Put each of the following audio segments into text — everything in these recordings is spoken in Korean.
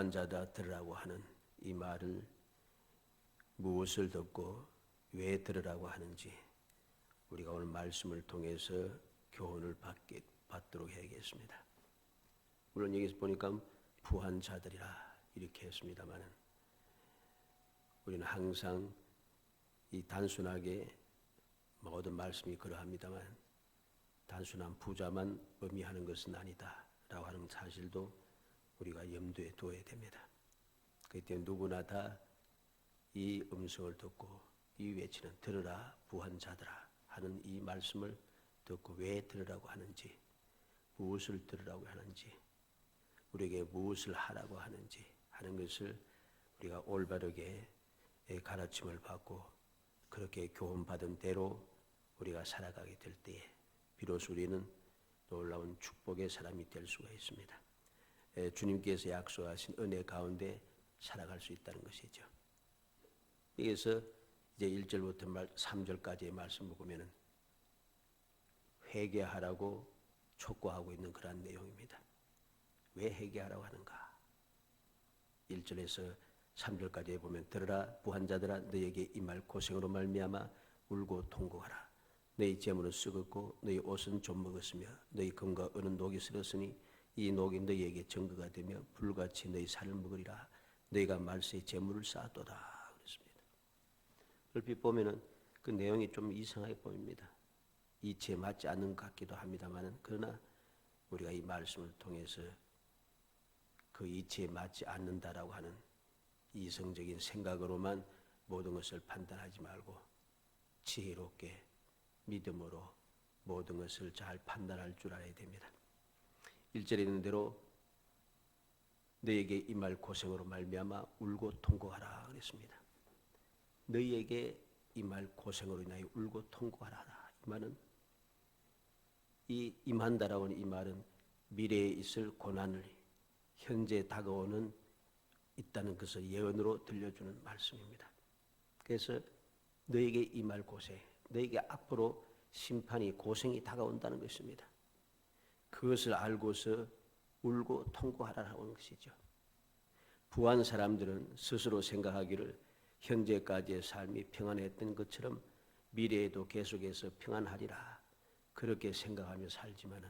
부한자다 들으라고 하는 이 말을 무엇을 듣고 왜 들으라고 하는지 우리가 오늘 말씀을 통해서 교훈을 받도록 해야겠습니다. 물론 여기서 보니까 부한자들이라 이렇게 했습니다만 우리는 항상 이 단순하게 모든 말씀이 그러합니다만 단순한 부자만 의미하는 것은 아니다 라고 하는 사실도 우리가 염두에 두어야 됩니다. 그렇기 때문에 누구나 다 이 음성을 듣고 이 외치는 들으라 부한자들아 하는 이 말씀을 듣고 왜 들으라고 하는지, 무엇을 들으라고 하는지, 우리에게 무엇을 하라고 하는지 하는 것을 우리가 올바르게 가르침을 받고 그렇게 교훈받은 대로 우리가 살아가게 될 때에 비로소 우리는 놀라운 축복의 사람이 될 수가 있습니다. 주님께서 약속하신 은혜 가운데 살아갈 수 있다는 것이죠. 여기서 이제 1절부터 3절까지의 말씀을 보면은 회개하라고 촉구하고 있는 그런 내용입니다. 왜 회개하라고 하는가? 1절에서 3절까지 보면 들으라 부한자들아 너희에게 이 말 고생으로 말미암아 울고 통곡하라. 너희 재물은 썩었고 너희 옷은 좀 먹었으며 너희 금과 은은 녹이 슬었으니 이 녹이 너희에게 증거가 되며 불같이 너희 살을 먹으리라. 너희가 말세에 재물을 쌓았도다. 그랬습니다. 얼핏 보면은 그 내용이 좀 이상하게 보입니다. 이치에 맞지 않는 것 같기도 합니다만은 그러나 우리가 이 말씀을 통해서 그 이치에 맞지 않는다라고 하는 이성적인 생각으로만 모든 것을 판단하지 말고 지혜롭게 믿음으로 모든 것을 잘 판단할 줄 알아야 됩니다. 1절에 있는 대로 너희에게 이 말 고생으로 말미암아 울고 통곡하라 그랬습니다. 너희에게 이 말 고생으로 인하여 울고 통곡하라. 이 말은 이 임한다라고 하는 이 말은 미래에 있을 고난을 현재 다가오는 있다는 것을 예언으로 들려주는 말씀입니다. 그래서 너에게 이 말 고생, 너에게 앞으로 심판이 고생이 다가온다는 것입니다. 그것을 알고서 울고 통곡하라고 하는 것이죠. 부한 사람들은 스스로 생각하기를 현재까지의 삶이 평안했던 것처럼 미래에도 계속해서 평안하리라 그렇게 생각하며 살지만은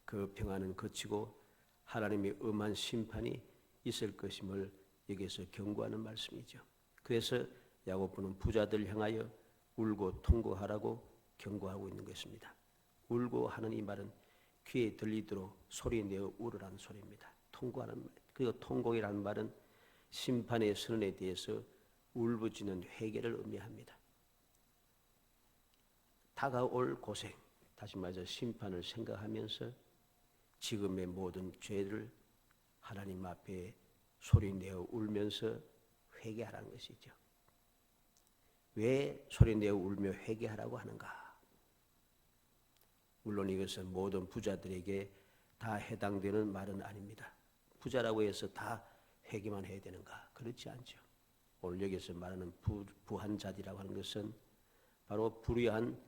그 평안은 그치고 하나님의 엄한 심판이 있을 것임을 여기서 경고하는 말씀이죠. 그래서 야고보는 부자들 향하여 울고 통곡하라고 경고하고 있는 것입니다. 울고 하는 이 말은 귀에 들리도록 소리내어 울으라는 소리입니다. 통곡하는 말. 그리고 통곡이라는 말은 심판의 선언에 대해서 울부짖는 회개를 의미합니다. 다가올 고생, 다시 말해서 심판을 생각하면서 지금의 모든 죄를 하나님 앞에 소리내어 울면서 회개하라는 것이죠. 왜 소리내어 울며 회개하라고 하는가? 물론 이것은 모든 부자들에게 다 해당되는 말은 아닙니다. 부자라고 해서 다 회개만 해야 되는가? 그렇지 않죠. 오늘 여기서 말하는 부한자들이라고 하는 것은 바로 불의한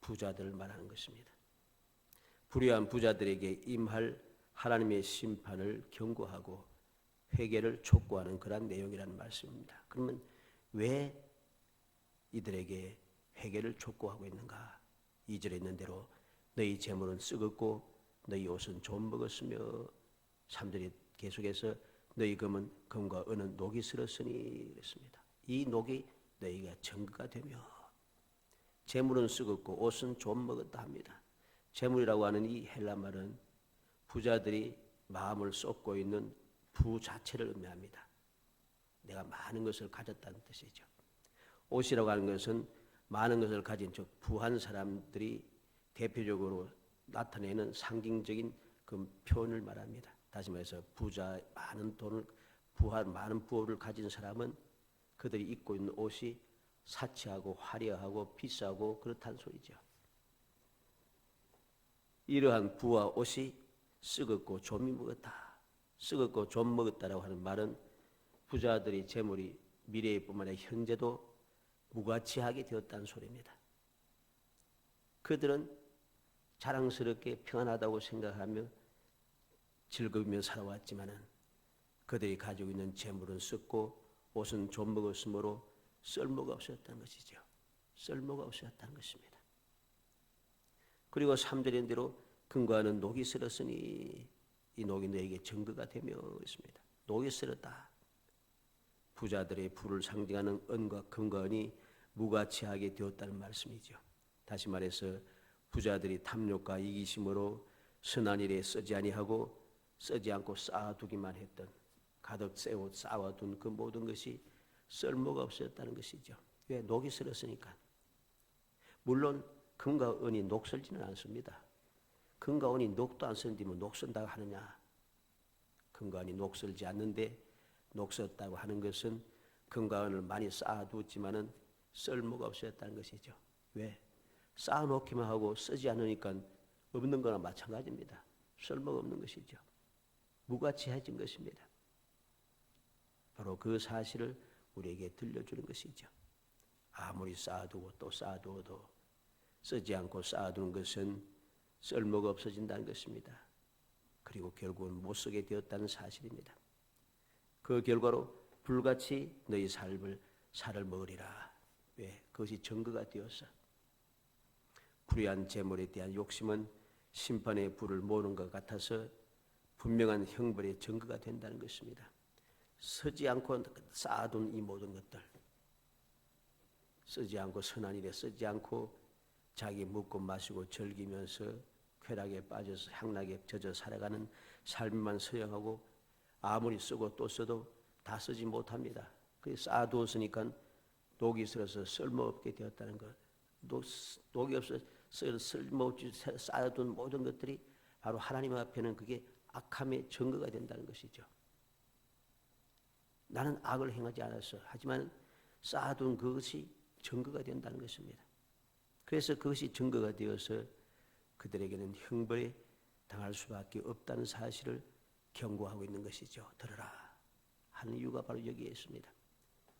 부자들을 말하는 것입니다. 불의한 부자들에게 임할 하나님의 심판을 경고하고 회개를 촉구하는 그런 내용이라는 말씀입니다. 그러면 왜 이들에게 회개를 촉구하고 있는가? 2절에 있는 대로 너희 재물은 썩었고 너희 옷은 좀 먹었으며 3절에 계속해서 너희 금과 은은 녹이 슬었으니 그랬습니다. 이 녹이 너희가 증거가 되며 재물은 썩었고 옷은 좀 먹었다 합니다. 재물이라고 하는 이 헬라 말은 부자들이 마음을 쏟고 있는 부 자체를 의미합니다. 내가 많은 것을 가졌다는 뜻이죠. 옷이라고 하는 것은 많은 것을 가진 즉 부한 사람들이 대표적으로 나타내는 상징적인 그 표현을 말합니다. 다시 말해서 부자 많은 돈을 많은 부를 가진 사람은 그들이 입고 있는 옷이 사치하고 화려하고 비싸고 그렇다는 소리죠. 이러한 부와 옷이 썩었고 좀이 먹었다. 썩었고 좀 먹었다라고 하는 말은 부자들이 재물이 미래뿐만 아니라 현재도 무가치하게 되었다는 소리입니다. 그들은 자랑스럽게 평안하다고 생각하며 즐거우며 살아왔지만은 그들이 가지고 있는 재물은 썩고 옷은 좀 먹었으므로 쓸모가 없었다는 것이죠. 쓸모가 없었다는 것입니다. 그리고 3절인 대로 금과는 녹이 슬었으니 이 녹이 너에게 증거가 되며 있습니다. 녹이 슬었다. 부자들의 부를 상징하는 은과 금과 은이 무가치하게 되었다는 말씀이죠. 다시 말해서 부자들이 탐욕과 이기심으로 선한 일에 쓰지 아니하고 쓰지 않고 쌓아두기만 했던, 가득 쌓아둔 그 모든 것이 쓸모가 없었다는 것이죠. 왜? 녹이 슬었으니까. 물론 금과 은이 녹슬지는 않습니다. 금과 은이 녹도 안 쓰는데 뭐 녹슬다고 하느냐? 금과 은이 녹슬지 않는데 녹슬었다고 하는 것은 금과 은을 많이 쌓아두었지만은 쓸모가 없었다는 것이죠. 왜? 쌓아놓기만 하고 쓰지 않으니까 없는 거나 마찬가지입니다. 쓸모가 없는 것이죠. 무가치해진 것입니다. 바로 그 사실을 우리에게 들려주는 것이죠. 아무리 쌓아두고 또 쌓아두어도 쓰지 않고 쌓아두는 것은 쓸모가 없어진다는 것입니다. 그리고 결국은 못 쓰게 되었다는 사실입니다. 그 결과로 불같이 너희 살을 먹으리라. 왜? 그것이 증거가 되어서 불의한 재물에 대한 욕심은 심판의 불을 모으는 것 같아서 분명한 형벌의 증거가 된다는 것입니다. 쓰지 않고 쌓아둔 이 모든 것들, 쓰지 않고 선한 일에 쓰지 않고 자기 먹고 마시고 즐기면서 쾌락에 빠져서 향락에 젖어 살아가는 삶만 소용하고 아무리 쓰고 또 써도 다 쓰지 못합니다. 그래서 쌓아두었으니까 녹이 슬어서 쓸모없게 되었다는 것. 녹이 없어 쓸모없이 쌓아둔 모든 것들이 바로 하나님 앞에는 그게 악함의 증거가 된다는 것이죠. 나는 악을 행하지 않았어. 하지만 쌓아둔 그것이 증거가 된다는 것입니다. 그래서 그것이 증거가 되어서 그들에게는 형벌에 당할 수밖에 없다는 사실을 경고하고 있는 것이죠. 들으라 하는 이유가 바로 여기에 있습니다.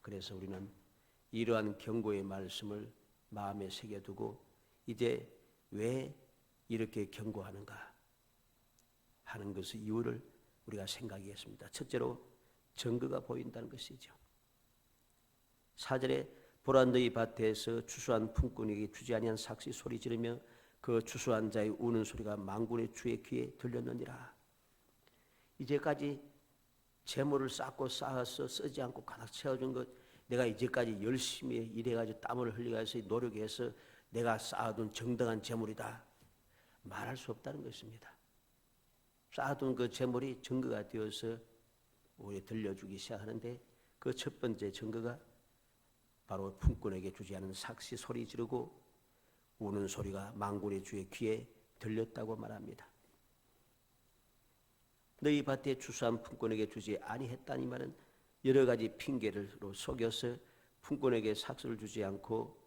그래서 우리는 이러한 경고의 말씀을 마음에 새겨두고 이제 왜 이렇게 경고하는가 하는 것의 이유를 우리가 생각하겠습니다. 첫째로 증거가 보인다는 것이죠. 4절에 보라 너희 밭에서 추수한 품꾼에게 주지 아니한 삭시 소리 지르며 그 추수한 자의 우는 소리가 만군의 주의 귀에 들렸느니라. 이제까지 재물을 쌓고 쌓아서 쓰지 않고 가득 채워준 것, 내가 이제까지 열심히 일해가지고 땀을 흘려서 노력해서 내가 쌓아둔 정당한 재물이다 말할 수 없다는 것입니다. 쌓아둔 그 재물이 증거가 되어서 우리 들려주기 시작하는데 그 첫 번째 증거가 바로 품꾼에게 주지 않은 삭시 소리 지르고 우는 소리가 만군의 주의 귀에 들렸다고 말합니다. 너희 밭에 추수한 품꾼에게 주지 아니했다니 말은 여러 가지 핑계로 속여서 품꾼에게 삭스를 주지 않고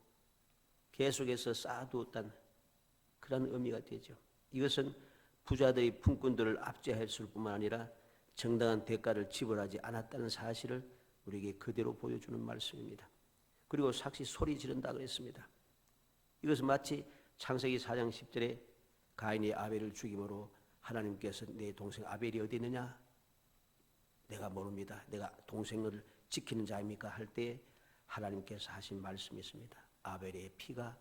계속해서 쌓아두었다는 그런 의미가 되죠. 이것은 부자들이 품꾼들을 압제했을 뿐만 아니라 정당한 대가를 지불하지 않았다는 사실을 우리에게 그대로 보여주는 말씀입니다. 그리고 삭시 소리 지른다 그랬습니다. 이것은 마치 창세기 4장 10절에 가인이 아벨을 죽임으로 하나님께서 내 동생 아벨이 어디 있느냐? 내가 모릅니다. 내가 동생을 지키는 자입니까? 할 때 하나님께서 하신 말씀이 있습니다. 아벨의 피가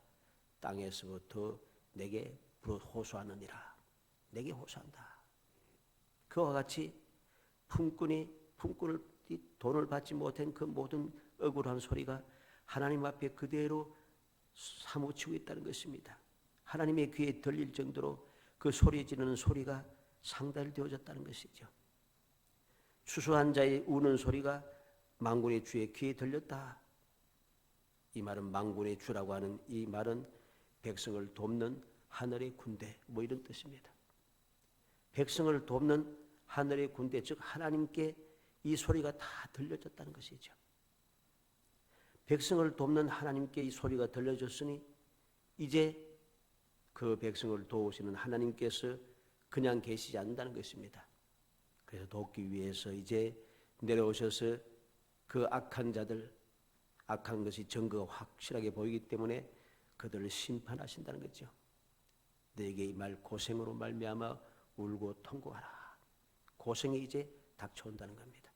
땅에서부터 내게 호소하느니라. 내게 호소한다. 그와 같이 품꾼을 돈을 받지 못한 그 모든 억울한 소리가 하나님 앞에 그대로 사무치고 있다는 것입니다. 하나님의 귀에 들릴 정도로 그 소리 지르는 소리가 상달되어졌다는 것이죠. 추수한 자의 우는 소리가 만군의 주의 귀에 들렸다. 이 말은 만군의 주라고 하는 이 말은 백성을 돕는 하늘의 군대 뭐 이런 뜻입니다. 백성을 돕는 하늘의 군대 즉 하나님께 이 소리가 다 들려졌다는 것이죠. 백성을 돕는 하나님께 이 소리가 들려졌으니 이제 그 백성을 도우시는 하나님께서 그냥 계시지 않는다는 것입니다. 그래서 돕기 위해서 이제 내려오셔서 그 악한 자들, 악한 것이 증거가 확실하게 보이기 때문에 그들을 심판하신다는 거죠. 너에게 이 말 고생으로 말미암아 울고 통곡하라. 고생이 이제 닥쳐온다는 겁니다.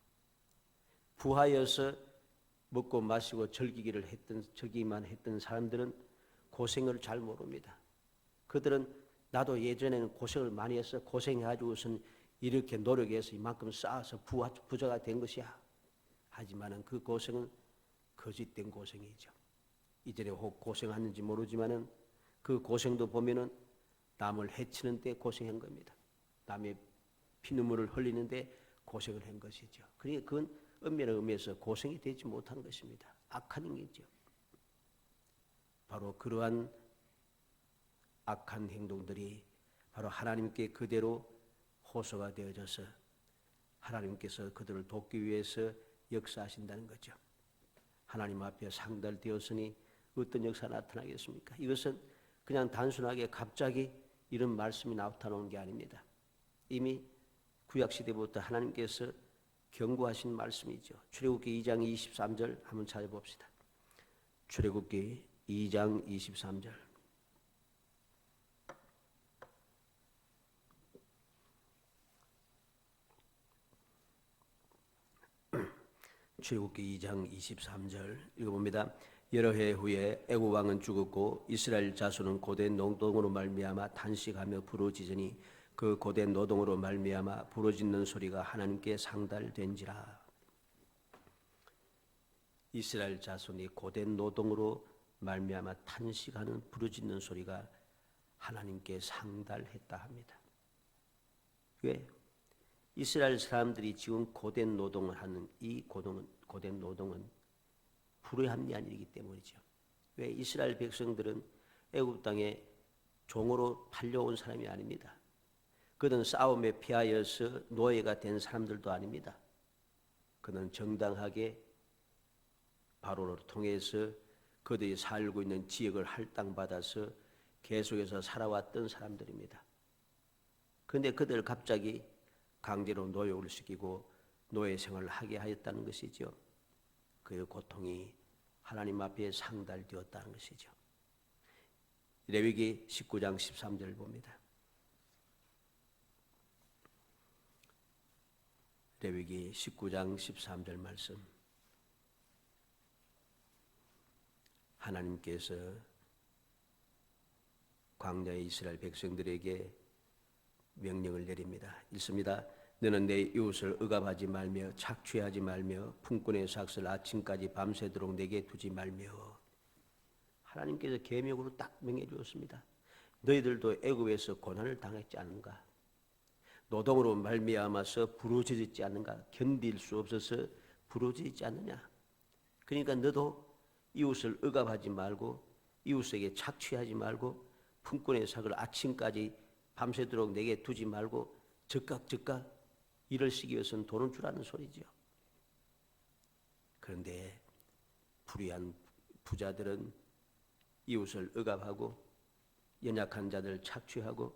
부하여서 먹고 마시고 즐기기만 했던 사람들은 고생을 잘 모릅니다. 그들은 나도 예전에는 고생을 많이 해서 고생해가지고선 이렇게 노력해서 이만큼 쌓아서 부자가 된 것이야. 하지만은 그 고생은 거짓된 고생이죠. 이전에 혹 고생하는지 모르지만은 그 고생도 보면은 남을 해치는 데 고생한 겁니다. 남의 피눈물을 흘리는데 고생을 한 것이죠. 그러니까 그건 엄밀한 의미에서 고생이 되지 못한 것입니다. 악한 행위죠. 바로 그러한 악한 행동들이 바로 하나님께 그대로 호소가 되어져서 하나님께서 그들을 돕기 위해서 역사하신다는 거죠. 하나님 앞에 상달되었으니 어떤 역사가 나타나겠습니까? 이것은 그냥 단순하게 갑자기 이런 말씀이 나타나는 게 아닙니다. 이미 구약시대부터 하나님께서 경고하신 말씀이죠. 출애굽기 2장 23절 한번 찾아봅시다. 출애굽기 2장 23절. 출애굽기 2장 23절 읽어봅니다. 여러 해 후에 애굽 왕은 죽었고 이스라엘 자손은 고된 노동으로 말미암아 탄식하며 부르짖으니 그 고된 노동으로 말미암아 부르짖는 소리가 하나님께 상달된지라. 이스라엘 자손이 고된 노동으로 말미암아 탄식하는 부르짖는 소리가 하나님께 상달했다 합니다. 왜? 이스라엘 사람들이 지금 고된 노동을 하는 이 고된 노동은 불의합리한 일이기 때문이죠. 왜? 이스라엘 백성들은 애굽 땅에 종으로 팔려온 사람이 아닙니다. 그들은 싸움에 피하여서 노예가 된 사람들도 아닙니다. 그는 정당하게 바로를 통해서 그들이 살고 있는 지역을 할당받아서 계속해서 살아왔던 사람들입니다. 그런데 그들을 갑자기 강제로 노역을 시키고 노예 생활을 하게 하였다는 것이죠. 그 고통이 하나님 앞에 상달되었다는 것이죠. 레위기 19장 13절을 봅니다. 레위기 19장 13절 말씀. 하나님께서 광야의 이스라엘 백성들에게 명령을 내립니다. 읽습니다. 너는 내 이웃을 억압하지 말며 착취하지 말며 품꾼의 삭슬 아침까지 밤새도록 내게 두지 말며. 하나님께서 계명으로 딱 명해 주었습니다. 너희들도 애굽에서 고난을 당했지 않은가? 노동으로 말미암아서 부르짖지 않는가? 견딜 수 없어서 부르짖지 않느냐? 그러니까 너도 이웃을 억압하지 말고 이웃에게 착취하지 말고 품꾼의 삭을 아침까지 밤새도록 내게 두지 말고 즉각 일을 시기 위해서는 돈을 주라는 소리죠. 그런데 불의한 부자들은 이웃을 억압하고 연약한 자들을 착취하고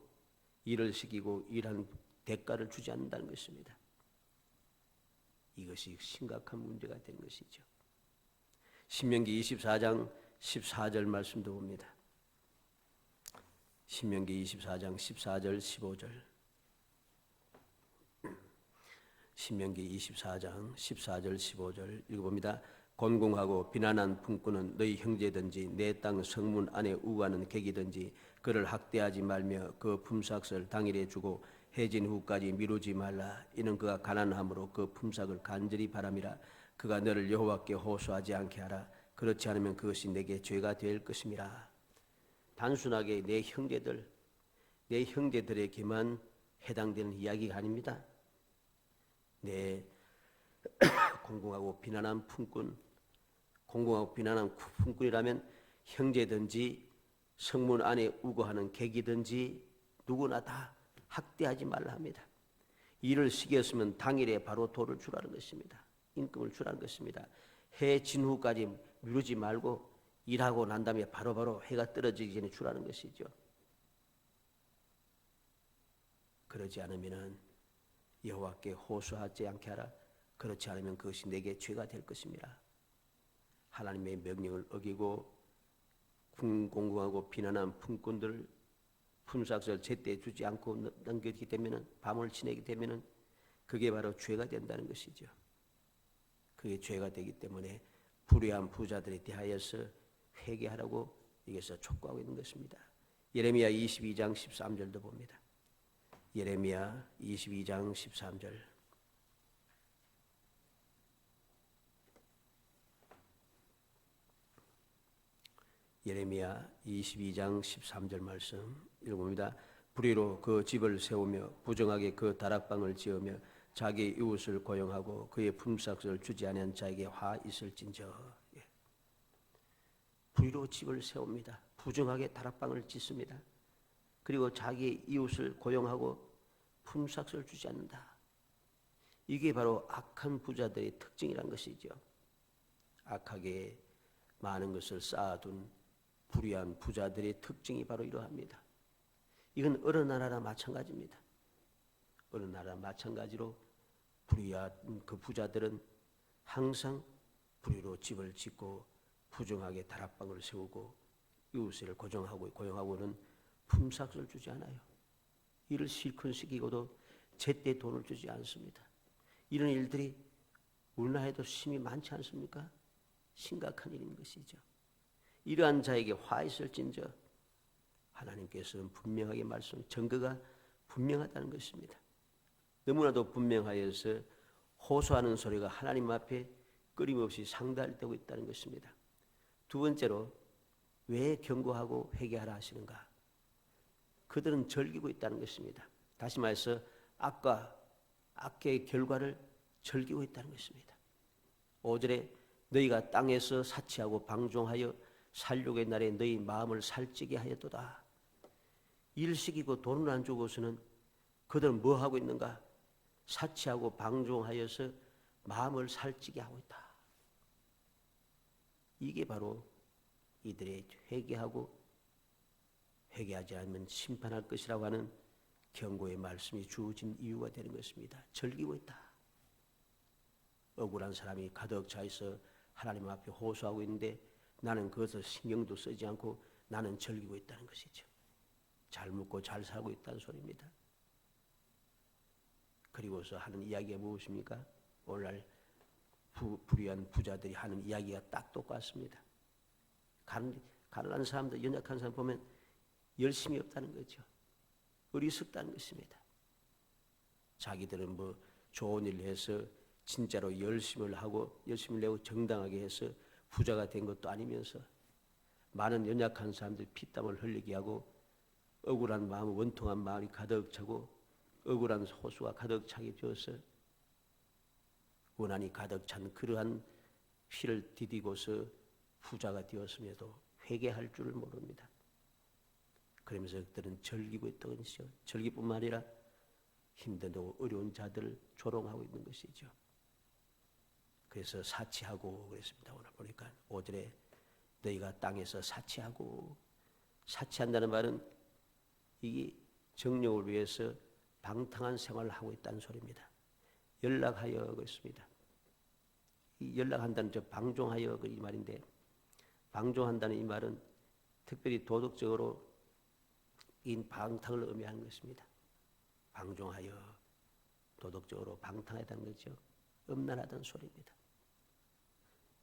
일을 시키고 일한 대가를 주지 않는다는 것입니다. 이것이 심각한 문제가 된 것이죠. 신명기 24장 14절 말씀도 봅니다. 신명기 24장 14절 15절. 신명기 24장 14절 15절 읽어봅니다. 곤궁하고 비난한 품꾼은 너희 형제든지 내 땅 성문 안에 우하는 객이든지 그를 학대하지 말며 그 품삯을 당일에 주고 해진 후까지 미루지 말라. 이는 그가 가난함으로 그 품삯을 간절히 바람이라. 그가 너를 여호와께 호소하지 않게 하라. 그렇지 않으면 그것이 내게 죄가 될 것임이라. 단순하게 내 형제들에게만 해당되는 이야기가 아닙니다. 내 공공하고 비난한 품꾼이라면 형제든지 성문 안에 우거하는 객이든지 누구나 다 학대하지 말라 합니다. 일을 시켰으면 당일에 바로 돈을 주라는 것입니다. 임금을 주라는 것입니다. 해 진 후까지 미루지 말고 일하고 난 다음에 바로바로 해가 떨어지기 전에 주라는 것이죠. 그러지 않으면 여호와께 호소하지 않게 하라. 그렇지 않으면 그것이 내게 죄가 될 것입니다. 하나님의 명령을 어기고 공공하고 비난한 품꾼들 품삯을 제때 주지 않고 넘기게 되면 밤을 지내게 되면 그게 바로 죄가 된다는 것이죠. 그게 죄가 되기 때문에 불의한 부자들에 대하여서 회개하라고 여기서 촉구하고 있는 것입니다. 예레미야 22장 13절도 봅니다. 예레미야 22장 13절. 예레미야 22장 13절 말씀 읽어봅니다. 불의로 그 집을 세우며 부정하게 그 다락방을 지으며 자기 이웃을 고용하고 그의 품삯을 주지 아니한 자에게 화 있을진저. 불의로 집을 세웁니다. 부정하게 다락방을 짓습니다. 그리고 자기 이웃을 고용하고 품삯을 주지 않는다. 이게 바로 악한 부자들의 특징이란 것이죠. 악하게 많은 것을 쌓아둔 불의한 부자들의 특징이 바로 이러합니다. 이건 어느 나라나 마찬가지입니다. 어느 나라 마찬가지로 불의한 그 부자들은 항상 불의로 집을 짓고 부정하게 다락방을 세우고 이웃을 고용하고는 품삯을 주지 않아요. 일을 실컷 시키고도 제때 돈을 주지 않습니다. 이런 일들이 우리나라에도 심히 많지 않습니까? 심각한 일인 것이죠. 이러한 자에게 화 있을진저. 하나님께서는 분명하게 증거가 분명하다는 것입니다. 너무나도 분명하여서 호소하는 소리가 하나님 앞에 끊임없이 상달되고 있다는 것입니다. 두 번째로 왜 경고하고 회개하라 하시는가? 그들은 즐기고 있다는 것입니다. 다시 말해서 악의 결과를 즐기고 있다는 것입니다. 5절에 너희가 땅에서 사치하고 방종하여 살육의 날에 너희 마음을 살찌게 하였도다. 일 시키고 돈을 안 주고서는 그들은 뭐 하고 있는가? 사치하고 방종하여서 마음을 살찌게 하고 있다. 이게 바로 이들의 회개하지 않으면 심판할 것이라고 하는 경고의 말씀이 주어진 이유가 되는 것입니다. 즐기고 있다. 억울한 사람이 가득 차 있어 하나님 앞에 호소하고 있는데 나는 그것을 신경도 쓰지 않고 나는 즐기고 있다는 것이죠. 잘 먹고 잘 살고 있다는 소리입니다. 그리고서 하는 이야기가 무엇입니까? 오늘날 불의한 부자들이 하는 이야기가 딱 똑같습니다. 가난한 사람들, 연약한 사람 보면 열심이 없다는 거죠. 어리석다는 것입니다. 자기들은 뭐 좋은 일을 해서 진짜로 열심을 내고 정당하게 해서 부자가 된 것도 아니면서 많은 연약한 사람들 피땀을 흘리게 하고 억울한 마음, 원통한 마음이 가득 차고 억울한 호수가 가득 차게 되어서 원한이 가득 찬 그러한 피를 디디고서 부자가 되었음에도 회개할 줄을 모릅니다. 그러면서 그들은 즐기고 있던 것이죠. 즐기뿐만 아니라 힘들고 어려운 자들을 조롱하고 있는 것이죠. 그래서 사치하고 그랬습니다. 오늘 보니까 5절에 너희가 땅에서 사치한다는 말은 이게 정력을 위해서 방탕한 생활을 하고 있다는 소리입니다. 연락하여 그랬습니다. 이 연락한다는 방종하여 이 말인데 방종한다는 이 말은 특별히 도덕적으로 인 방탕을 의미하는 것입니다. 방종하여 도덕적으로 방탕하다는 거죠. 음란하다는 소리입니다.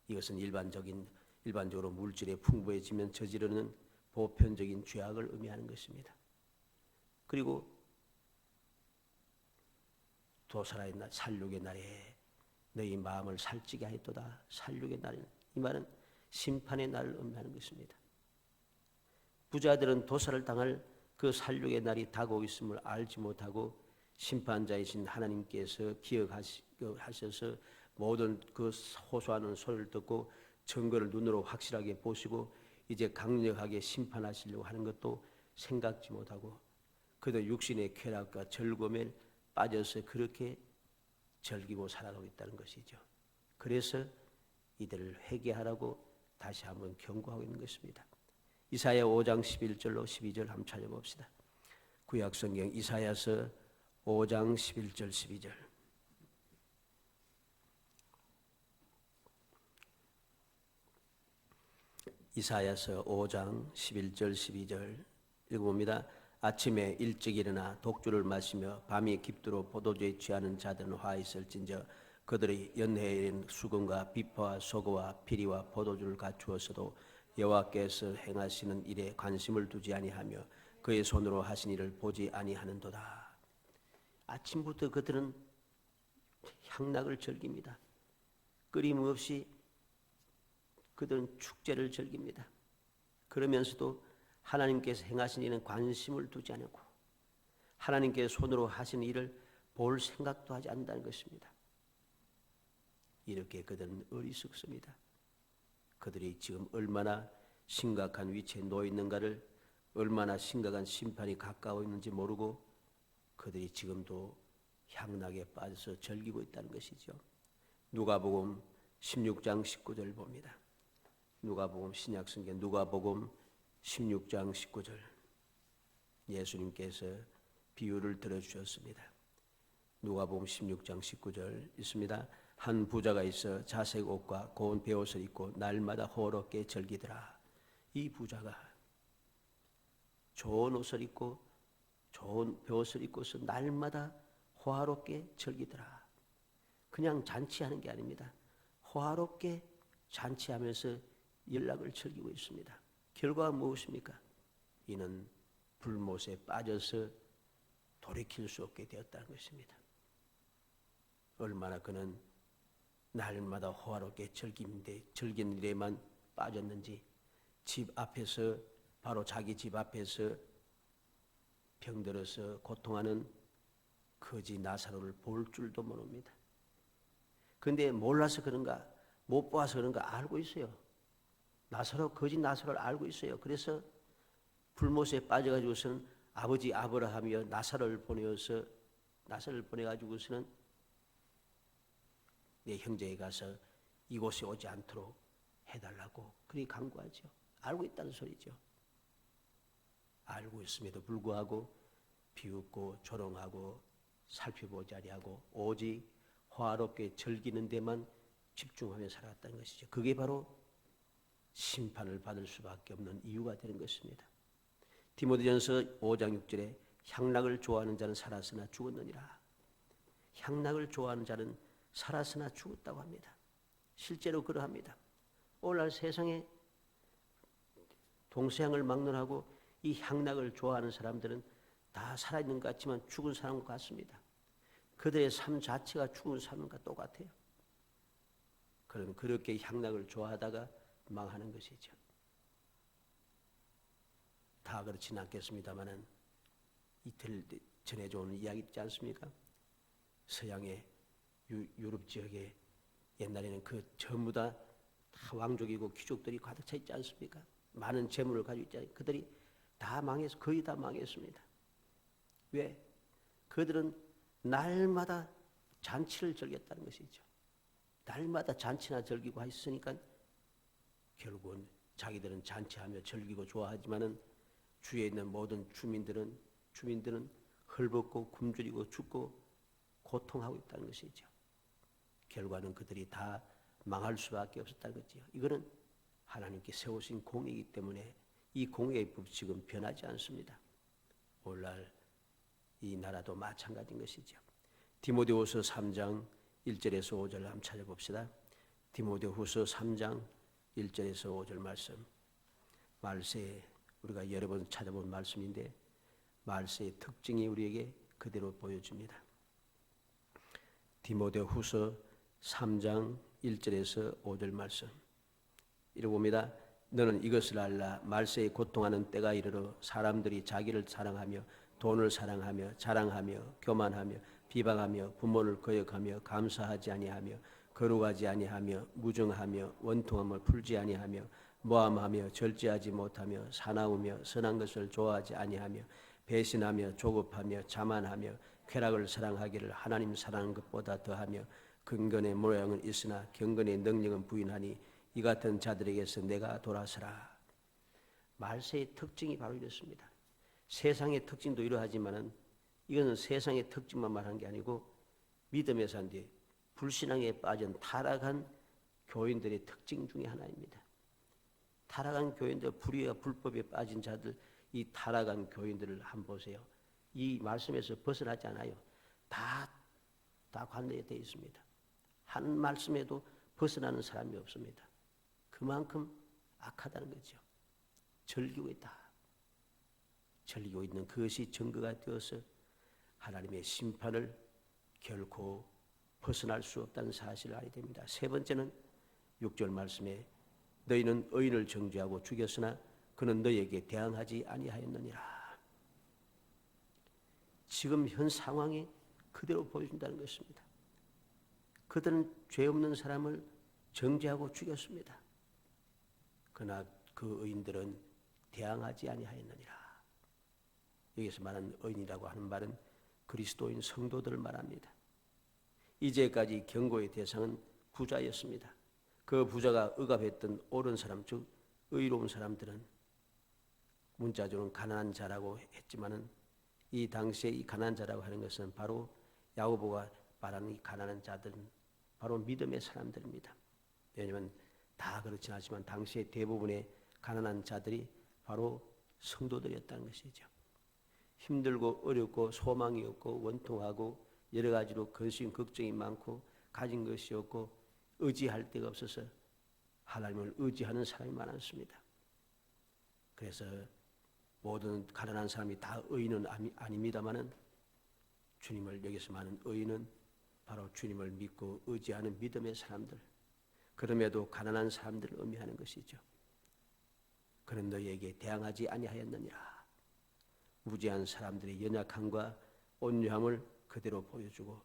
이것은 일반적으로 물질에 풍부해지면 저지르는 보편적인 죄악을 의미하는 것입니다. 그리고 도살의 날, 살육의 날에 너희 마음을 살찌게 하였도다. 살육의 날, 이 말은 심판의 날을 의미하는 것입니다. 부자들은 도살을 당할 그 살육의 날이 다가오고 있음을 알지 못하고 심판자이신 하나님께서 기억하셔서 모든 그 호소하는 소리를 듣고 증거를 눈으로 확실하게 보시고 이제 강력하게 심판하시려고 하는 것도 생각지 못하고 그도 육신의 쾌락과 즐거움에 빠져서 그렇게 즐기고 살아가고 있다는 것이죠. 그래서 이들을 회개하라고 다시 한번 경고하고 있는 것입니다. 이사야 5장 11절로 12절 한번 찾아봅시다. 구약성경 이사야서 5장 11절 12절. 이사야서 5장 11절 12절 읽어봅니다. 아침에 일찍 일어나 독주를 마시며 밤이 깊도록 포도주에 취하는 자들은 화 있을진저 그들의 연회에는 수금과 비파와 소고와 피리와 포도주를 갖추었어도 여호와께서 행하시는 일에 관심을 두지 아니하며 그의 손으로 하신 일을 보지 아니하는도다. 아침부터 그들은 향락을 즐깁니다. 끊임없이 그들은 축제를 즐깁니다. 그러면서도 하나님께서 행하신 일은 관심을 두지 않고 하나님께서 손으로 하신 일을 볼 생각도 하지 않는다는 것입니다. 이렇게 그들은 어리석습니다. 그들이 지금 얼마나 심각한 위치에 놓여 있는가를, 얼마나 심각한 심판이 가까워 있는지 모르고 그들이 지금도 향락에 빠져서 즐기고 있다는 것이죠. 누가복음 16장 19절 봅니다. 누가복음 신약성경 누가복음 16장 19절 예수님께서 비유를 들어주셨습니다. 누가복음 16장 19절 있습니다. 한 부자가 있어 자색 옷과 고운 베옷을 입고 날마다 호롭게 즐기더라. 이 부자가 좋은 옷을 입고 좋은 베옷을 입고서 날마다 호화롭게 즐기더라. 그냥 잔치하는 게 아닙니다. 호화롭게 잔치하면서 연락을 즐기고 있습니다. 결과가 무엇입니까? 이는 불못에 빠져서 돌이킬 수 없게 되었다는 것입니다. 얼마나 그는 날마다 호화롭게 즐긴 일에만 빠졌는지 집 앞에서 바로 자기 집 앞에서 병들어서 고통하는 거지 나사로를 볼 줄도 모릅니다. 그런데 몰라서 그런가 못 보아서 그런가 알고 있어요. 거지 나사로를 알고 있어요. 그래서 불못에 빠져가지고서는 아버지 아브라함이여 나사로를 보내가지고서는 내 형제에 가서 이곳에 오지 않도록 해달라고 그리 간구하죠. 알고 있다는 소리죠. 알고 있음에도 불구하고 비웃고 조롱하고 살펴보지 아니하고 오직 화롭게 즐기는 데만 집중하며 살아갔다는 것이죠. 그게 바로 심판을 받을 수밖에 없는 이유가 되는 것입니다. 디모데전서 5장 6절에 향락을 좋아하는 자는 살았으나 죽었느니라. 향락을 좋아하는 자는 살았으나 죽었다고 합니다. 실제로 그러합니다. 오늘날 세상에 동서양을 막론하고 이 향락을 좋아하는 사람들은 다 살아있는 것 같지만 죽은 사람과 같습니다. 그들의 삶 자체가 죽은 삶과 똑같아요. 그럼 그렇게 향락을 좋아하다가 망하는 것이죠. 다 그렇지는 않겠습니다만은 이틀 전해져 온 이야기 있지 않습니까? 서양의 유럽 지역에 옛날에는 그 전부 다 왕족이고 귀족들이 가득 차 있지 않습니까? 많은 재물을 가지고 있잖아요. 그들이 다 망해서 거의 다 망했습니다. 왜? 그들은 날마다 잔치를 즐겼다는 것이죠. 날마다 잔치나 즐기고 했으니까 결국은 자기들은 잔치하며 즐기고 좋아하지만은 주위에 있는 모든 주민들은 헐벗고 굶주리고 죽고 고통하고 있다는 것이죠. 결과는 그들이 다 망할 수밖에 없었다는 거죠. 이거는 하나님께 세우신 공이기 때문에 이 공의 법칙은 변하지 않습니다. 오늘날 이 나라도 마찬가지인 것이죠. 디모데후서 3장 1절에서 5절 한번 찾아봅시다. 디모데후서 3장 1절에서 5절 말세 우리가 여러 번 찾아본 말씀인데 말세의 특징이 우리에게 그대로 보여줍니다. 디모데후서 3장 1절에서 5절 말씀 읽어봅니다. 너는 이것을 알라. 말세에 고통하는 때가 이르러 사람들이 자기를 사랑하며 돈을 사랑하며 자랑하며 교만하며 비방하며 부모를 거역하며 감사하지 아니하며 거룩하지 아니하며 무정하며 원통함을 풀지 아니하며 모함하며 절제하지 못하며 사나우며 선한 것을 좋아하지 아니하며 배신하며 조급하며 자만하며 쾌락을 사랑하기를 하나님 사랑하는 것보다 더하며 근건의 모양은 있으나 경건의 능력은 부인하니 이 같은 자들에게서 내가 돌아서라. 말세의 특징이 바로 이렇습니다. 세상의 특징도 이러하지만은 이거는 세상의 특징만 말하는 게 아니고 믿음의 산지 불신앙에 빠진 타락한 교인들의 특징 중에 하나입니다. 타락한 교인들, 불의와 불법에 빠진 자들, 이 타락한 교인들을 한번 보세요. 이 말씀에서 벗어나지 않아요. 다 관내에 되어 있습니다. 한 말씀에도 벗어나는 사람이 없습니다. 그만큼 악하다는 거죠. 즐기고 있다. 즐기고 있는 그것이 증거가 되어서 하나님의 심판을 결코 벗어날 수 없다는 사실을 알게 됩니다. 세 번째는 6절 말씀에 너희는 의인을 정죄하고 죽였으나 그는 너희에게 대항하지 아니하였느니라. 지금 현 상황이 그대로 보여준다는 것입니다. 그들은 죄 없는 사람을 정죄하고 죽였습니다. 그러나 그 의인들은 대항하지 아니하였느니라. 여기서 말하는 의인이라고 하는 말은 그리스도인 성도들을 말합니다. 이제까지 경고의 대상은 부자였습니다. 그 부자가 억압했던 옳은 사람, 즉 의로운 사람들은 문자적으로는 가난한 자라고 했지만은 이 당시에 이 가난한 자라고 하는 것은 바로 야고보가 말하는 이 가난한 자들은 바로 믿음의 사람들입니다. 왜냐하면 다 그렇진 않지만 당시에 대부분의 가난한 자들이 바로 성도들이었다는 것이죠. 힘들고 어렵고 소망이 없고 원통하고 여러 가지로 근심 걱정이 많고 가진 것이 없고 의지할 데가 없어서 하나님을 의지하는 사람이 많았습니다. 그래서 모든 가난한 사람이 다 의인은 아닙니다마는 주님을 여기서 말하는 의인은 바로 주님을 믿고 의지하는 믿음의 사람들, 그럼에도 가난한 사람들을 의미하는 것이죠. 그는 너희에게 대항하지 아니하였느니라. 무지한 사람들의 연약함과 온유함을 그대로 보여주고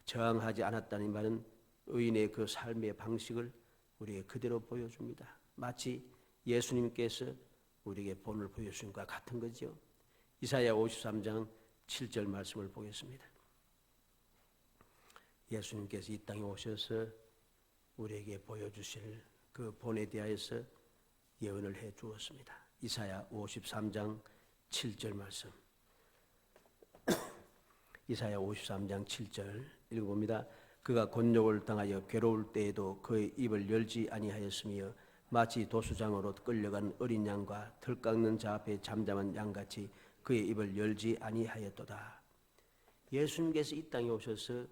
저항하지 않았다는 말은 의인의 그 삶의 방식을 우리에게 그대로 보여줍니다. 마치 예수님께서 우리에게 본을 보여주신 것과 같은 거죠. 이사야 53장 7절 말씀을 보겠습니다. 예수님께서 이 땅에 오셔서 우리에게 보여주실 그 본에 대하여서 예언을 해 주었습니다. 이사야 53장 7절 말씀. 이사야 53장 7절 읽어봅니다. 그가 곤욕을 당하여 괴로울 때에도 그의 입을 열지 아니하였으며 마치 도수장으로 끌려간 어린 양과 털 깎는 자 앞에 잠잠한 양같이 그의 입을 열지 아니하였도다. 예수님께서 이 땅에 오셔서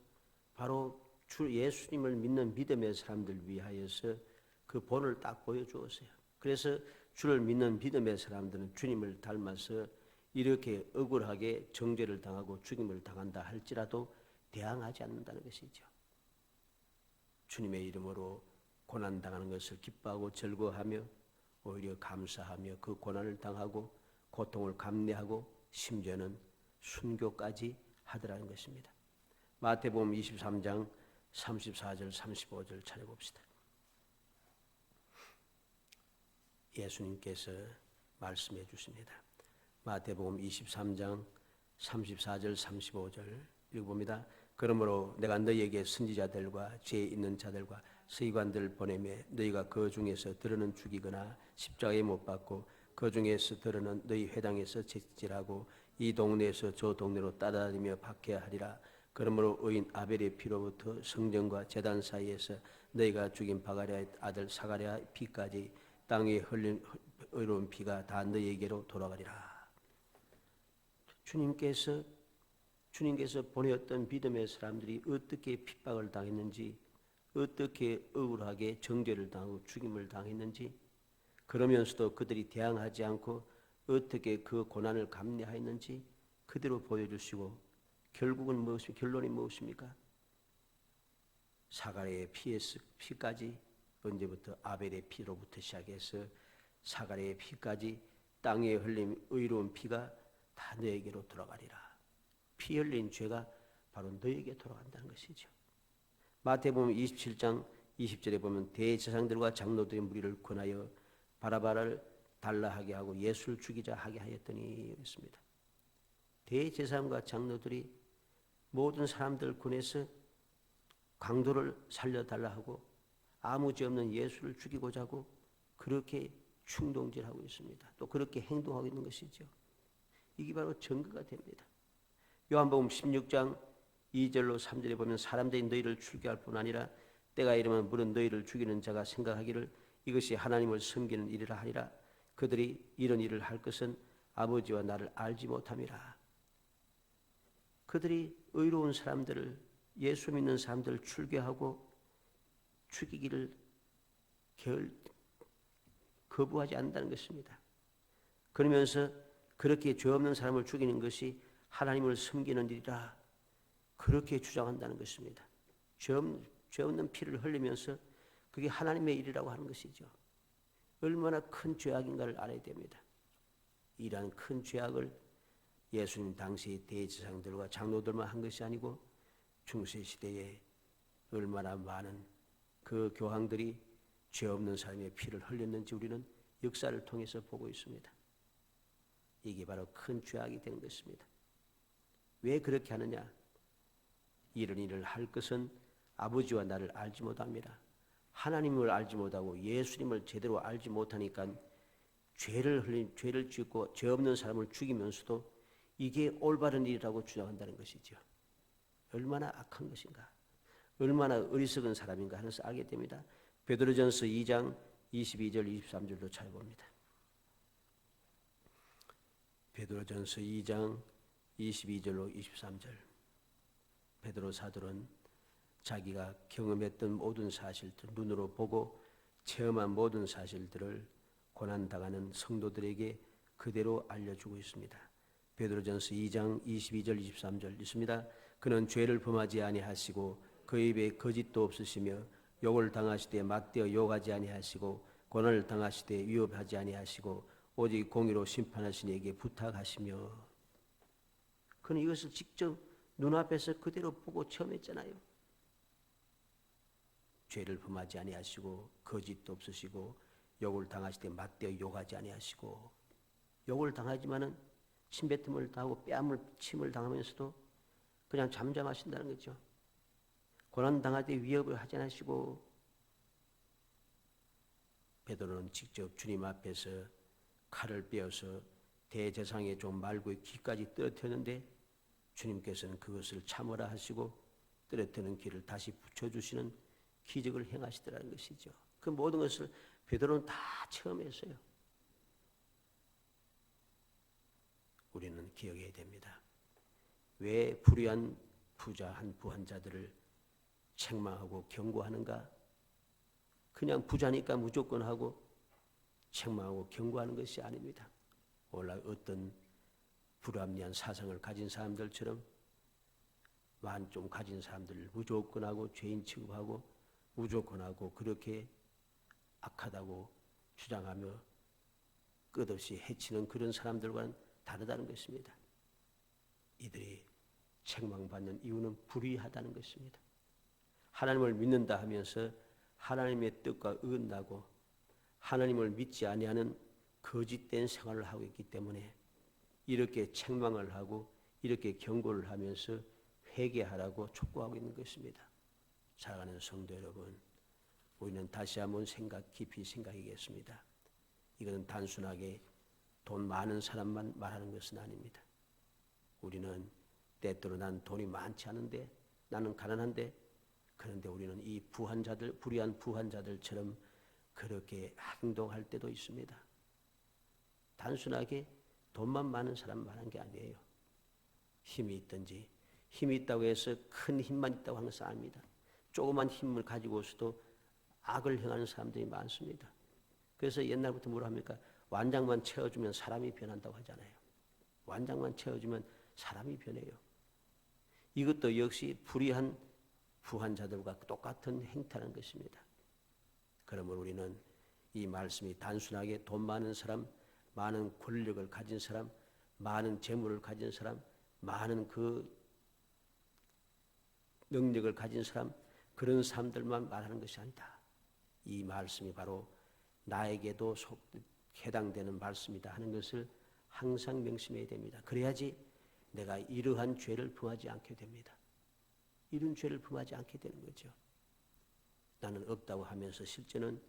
바로 주 예수님을 믿는 믿음의 사람들 위하여서 그 본을 딱 보여주었어요. 그래서 주를 믿는 믿음의 사람들은 주님을 닮아서 이렇게 억울하게 정죄를 당하고 죽임을 당한다 할지라도 대항하지 않는다는 것이죠. 주님의 이름으로 고난당하는 것을 기뻐하고 즐거워하며 오히려 감사하며 그 고난을 당하고 고통을 감내하고 심지어는 순교까지 하더라는 것입니다. 마태복음 23장 34절 35절 찾아봅시다. 예수님께서 말씀해 주십니다. 마태복음 23장 34절 35절 읽어봅니다. 그러므로 내가 너희에게 선지자들과 죄 있는 자들과 서기관들을 보내매 너희가 그 중에서 들어는 죽이거나 십자가에 못 박고 그 중에서 들어는 너희 회당에서 채찍질하고 이 동네에서 저 동네로 따라다니며 박해야 하리라. 그러므로 의인 아벨의 피로부터 성전과 제단 사이에서 너희가 죽인 바가랴의 아들 사가랴의 피까지 땅에 흘린 의로운 피가 다 너희에게로 돌아가리라. 주님께서 보내었던 믿음의 사람들이 어떻게 핍박을 당했는지, 어떻게 억울하게 정죄를 당하고 죽임을 당했는지, 그러면서도 그들이 대항하지 않고 어떻게 그 고난을 감내하였는지 그대로 보여주시고 결국은 결론이 무엇입니까? 사가랴의 피까지 언제부터 아벨의 피로부터 시작해서 사가랴의 피까지 땅에 흘린 의로운 피가 다 너에게로 돌아가리라. 피 흘린 죄가 바로 너에게 돌아간다는 것이죠. 마태복음 27장 20절에 보면 대제사장들과 장로들의 무리를 권하여 바라바를 달라하게 하고 예수를 죽이자 하게 하였더니 그랬습니다. 대제사장과 장로들이 모든 사람들 군에서 강도를 살려달라 하고 아무 죄 없는 예수를 죽이고자 하고 그렇게 충동질하고 있습니다. 또 그렇게 행동하고 있는 것이죠. 이게 바로 증거가 됩니다. 요한복음 16장 2절로 3절에 보면 사람들이 너희를 출교할 뿐 아니라 때가 이르면 물은 너희를 죽이는 자가 생각하기를 이것이 하나님을 섬기는 일이라 하리라. 그들이 이런 일을 할 것은 아버지와 나를 알지 못함이라. 그들이 의로운 사람들을 예수 믿는 사람들을 출교하고 죽이기를 거부하지 않는다는 것입니다. 그러면서 그렇게 죄 없는 사람을 죽이는 것이 하나님을 섬기는 일이라 그렇게 주장한다는 것입니다. 죄 없는 피를 흘리면서 그게 하나님의 일이라고 하는 것이죠. 얼마나 큰 죄악인가를 알아야 됩니다. 이러한 큰 죄악을 예수님 당시 대제사장들과 장로들만 한 것이 아니고 중세시대에 얼마나 많은 그 교황들이 죄 없는 사람의 피를 흘렸는지 우리는 역사를 통해서 보고 있습니다. 이게 바로 큰 죄악이 된 것입니다. 왜 그렇게 하느냐? 이런 일을 할 것은 아버지와 나를 알지 못합니다. 하나님을 알지 못하고 예수님을 제대로 알지 못하니까 죄를 짓고 죄 없는 사람을 죽이면서도 이게 올바른 일이라고 주장한다는 것이죠. 얼마나 악한 것인가, 얼마나 어리석은 사람인가 하는 것을 알게 됩니다. 베드로전서 2장 22절 23절도 찾아봅니다. 베드로전서 2장 22절로 23절. 베드로 사도는 자기가 경험했던 모든 사실들, 눈으로 보고 체험한 모든 사실들을 고난당하는 성도들에게 그대로 알려주고 있습니다. 베드로전서 2장 22절 23절 있습니다. 그는 죄를 범하지 아니하시고 그 입에 거짓도 없으시며 욕을 당하시되 막되어 욕하지 아니하시고 고난을 당하시되 위협하지 아니하시고 오직 공의로 심판하신 이에게 부탁하시며. 그는 이것을 직접 눈앞에서 그대로 보고 체험했잖아요. 죄를 범하지 아니하시고 거짓도 없으시고 욕을 당하시되 막되어 욕하지 아니하시고. 욕을 당하지만은 침뱉음을 당하고 뺨을 침을 당하면서도 그냥 잠잠하신다는 거죠. 고난 당할 때 위협을 하지 않으시고. 베드로는 직접 주님 앞에서 칼을 빼어서 대제사장의 종 말고의 귀까지 떨어뜨렸는데 주님께서는 그것을 참으라 하시고 떨어뜨리는 귀를 다시 붙여주시는 기적을 행하시더라는 것이죠. 그 모든 것을 베드로는 다 체험했어요. 우리는 기억해야 됩니다. 왜 불의한 부자한 부한자들을 책망하고 경고하는가? 그냥 부자니까 무조건 하고 책망하고 경고하는 것이 아닙니다. 오늘날 어떤 불합리한 사상을 가진 사람들처럼 좀 가진 사람들을 무조건 하고 죄인 취급하고 무조건 하고 그렇게 악하다고 주장하며 끝없이 해치는 그런 사람들과는 다르다는 것입니다. 이들이 책망받는 이유는 불의하다는 것입니다. 하나님을 믿는다 하면서 하나님의 뜻과 어긋나고 하나님을 믿지 아니하는 거짓된 생활을 하고 있기 때문에 이렇게 책망을 하고 이렇게 경고를 하면서 회개하라고 촉구하고 있는 것입니다. 사랑하는 성도 여러분, 우리는 다시 한번 깊이 생각하겠습니다. 이것은 단순하게 돈 많은 사람만 말하는 것은 아닙니다. 우리는 때때로 난 돈이 많지 않은데 나는 가난한데 그런데 우리는 이 불의한 부한자들처럼 그렇게 행동할 때도 있습니다. 단순하게 돈만 많은 사람 말한 게 아니에요. 힘이 있든지 힘이 있다고 해서 큰 힘만 있다고 하는 것은 아닙니다. 조그만 힘을 가지고서도 악을 행하는 사람들이 많습니다. 그래서 옛날부터 뭐라 합니까? 완장만 채워주면 사람이 변한다고 하잖아요. 완장만 채워주면 사람이 변해요. 이것도 역시 불의한 부한자들과 똑같은 행태라는 것입니다. 그러므로 우리는 이 말씀이 단순하게 돈 많은 사람, 많은 권력을 가진 사람, 많은 재물을 가진 사람, 많은 그 능력을 가진 사람, 그런 사람들만 말하는 것이 아니다. 이 말씀이 바로 나에게도 해당되는 말씀이다 하는 것을 항상 명심해야 됩니다. 그래야지 내가 이러한 죄를 범하지 않게 됩니다. 이런 죄를 범하지 않게 되는 거죠. 나는 없다고 하면서 실제는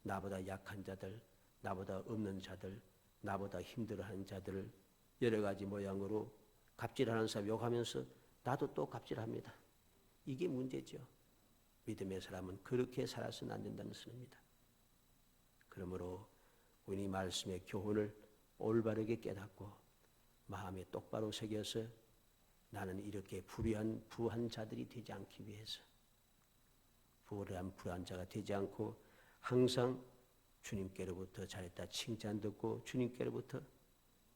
나보다 약한 자들, 나보다 없는 자들, 나보다 힘들어하는 자들을 여러 가지 모양으로 갑질하는 사람 욕하면서 나도 또 갑질합니다. 이게 문제죠. 믿음의 사람은 그렇게 살아서는 안 된다는 것입니다. 그러므로 우리 말씀의 교훈을 올바르게 깨닫고 마음에 똑바로 새겨서 나는 이렇게 불의한 부한 자들이 되지 않기 위해서, 불안한 자가 되지 않고 항상 주님께로부터 잘했다 칭찬 듣고 주님께로부터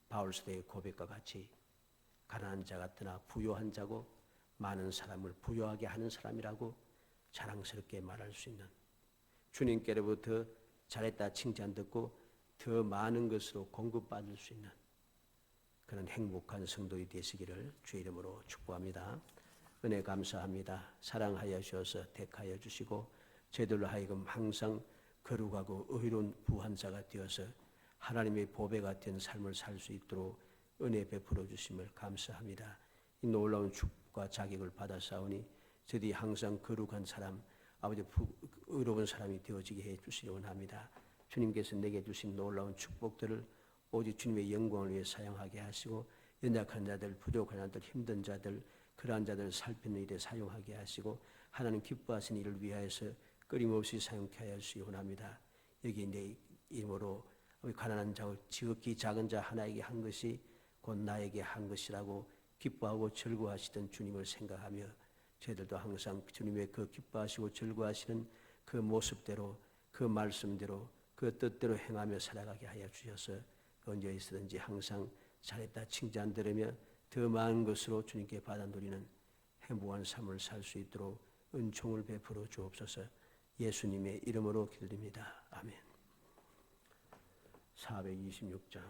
바울서의 고백과 같이 가난한 자가 떠나 부요한 자고 많은 사람을 부요하게 하는 사람이라고 자랑스럽게 말할 수 있는, 주님께로부터 잘했다 칭찬 듣고 더 많은 것으로 공급받을 수 있는 그런 행복한 성도이 되시기를 주의 이름으로 축복합니다. 은혜 감사합니다. 사랑하여 주셔서 택하여 주시고 저희들로 하여금 항상 거룩하고 의로운 부한자가 되어서 하나님의 보배 같은 삶을 살 수 있도록 은혜 베풀어 주심을 감사합니다. 이 놀라운 축복과 자격을 받아사오니 저희들이 항상 거룩한 사람, 아버지 의로운 사람이 되어지게 해 주시기 원합니다. 주님께서 내게 주신 놀라운 축복들을 오직 주님의 영광을 위해 사용하게 하시고 연약한 자들, 부족한 자들, 힘든 자들, 그러한 자들을 살피는 일에 사용하게 하시고 하나님 기뻐하시는 일을 위하여서 끊임없이 사용케 하여 주시기 원합니다. 여기 내 이름으로 가난한 자, 지극히 작은 자 하나에게 한 것이 곧 나에게 한 것이라고 기뻐하고 즐거워하시던 주님을 생각하며 저희들도 항상 주님의 그 기뻐하시고 즐거워하시는 그 모습대로, 그 말씀대로, 그 뜻대로 행하며 살아가게 하여 주셔서 언제 있든지 항상 잘했다 칭찬 들으며 더 많은 것으로 주님께 받아 누리는 행복한 삶을 살 수 있도록 은총을 베풀어 주옵소서. 예수님의 이름으로 기도드립니다. 아멘. 426장